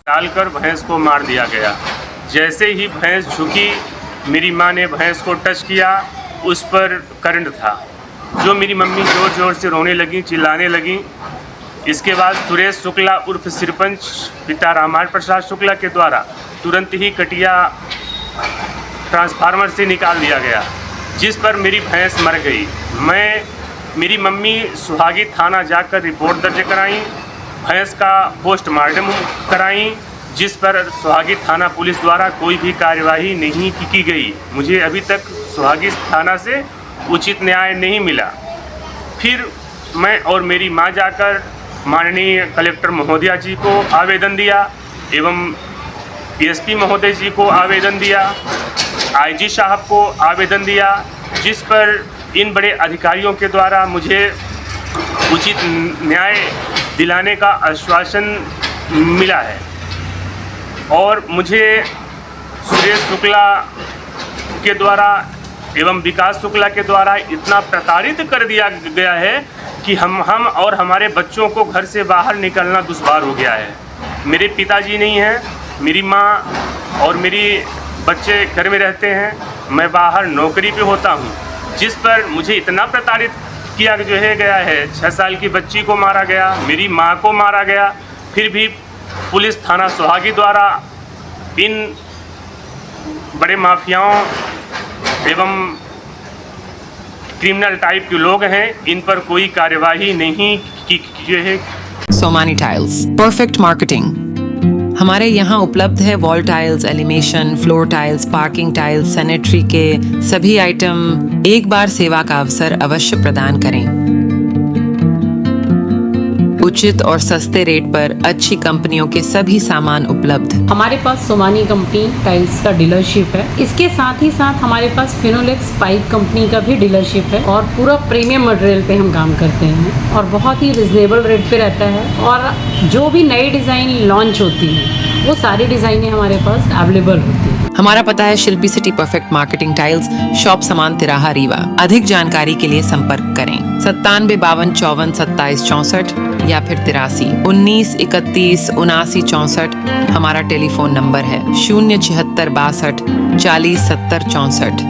डालकर भैंस को मार दिया गया। जैसे ही भैंस झुकी, मेरी मां ने भैंस को टच किया, उस पर करंट था, जो मेरी मम्मी जोर जोर से रोने लगी, चिल्लाने लगी। इसके बाद सुरेश शुक्ला उर्फ सरपंच, पिता रामायण प्रसाद शुक्ला के द्वारा तुरंत ही कटिया ट्रांसफार्मर से निकाल दिया गया, जिस पर मेरी भैंस मर गई। मेरी मम्मी सोहागी थाना जाकर रिपोर्ट दर्ज कराई, भैंस का पोस्टमार्टम कराई, जिस पर सोहागी थाना पुलिस द्वारा कोई भी कार्यवाही नहीं की गई। मुझे अभी तक सोहागी थाना से उचित न्याय नहीं मिला। फिर मैं और मेरी मां जाकर माननीय कलेक्टर महोदया जी को आवेदन दिया एवं एसपी महोदय जी को आवेदन दिया, आईजी साहब को आवेदन दिया, जिस पर इन बड़े अधिकारियों के द्वारा मुझे उचित न्याय दिलाने का आश्वासन मिला है। और मुझे सुरेश शुक्ला के द्वारा एवं विकास शुक्ला के द्वारा इतना प्रताड़ित कर दिया गया है कि हम और हमारे बच्चों को घर से बाहर निकलना दुश्वार हो गया है। मेरे पिताजी नहीं हैं, मेरी माँ और मेरी बच्चे घर में रहते हैं, मैं बाहर नौकरी पे होता हूँ, जिस पर मुझे इतना प्रताड़ित किया गया है। 6 साल की बच्ची को मारा गया, मेरी मां को मारा गया। फिर भी पुलिस थाना सोहागी द्वारा इन बड़े माफियाओं एवं क्रिमिनल टाइप के लोग हैं, इन पर कोई कार्यवाही नहीं की है। Somany tiles, perfect marketing. हमारे यहाँ उपलब्ध है wall tiles, elevation, floor tiles, parking tiles, sanitary के सभी आइटम। एक बार सेवा का अवसर अवश्य प्रदान करें। उचित और सस्ते रेट पर अच्छी कंपनियों के सभी सामान उपलब्ध। हमारे पास सोमानी कंपनी टाइल्स का डीलरशिप है। इसके साथ ही साथ हमारे पास फिनोलेक्स पाइप कंपनी का भी डीलरशिप है और पूरा प्रीमियम मटेरियल पे हम काम करते हैं और बहुत ही रिजनेबल रेट पे रहता है। और जो भी नई डिज़ाइन लॉन्च होती है वो सारी डिज़ाइनें हमारे पास अवेलेबल होती है। हमारा पता है Shilpi city perfect marketing tiles, shop Samaan Tiraha Rewa. अधिक जानकारी के लिए संपर्क करें 97 52 54 27 64 या फिर 83 19 31 79 64। हमारा टेलीफोन नंबर है 076 62 40 70 64।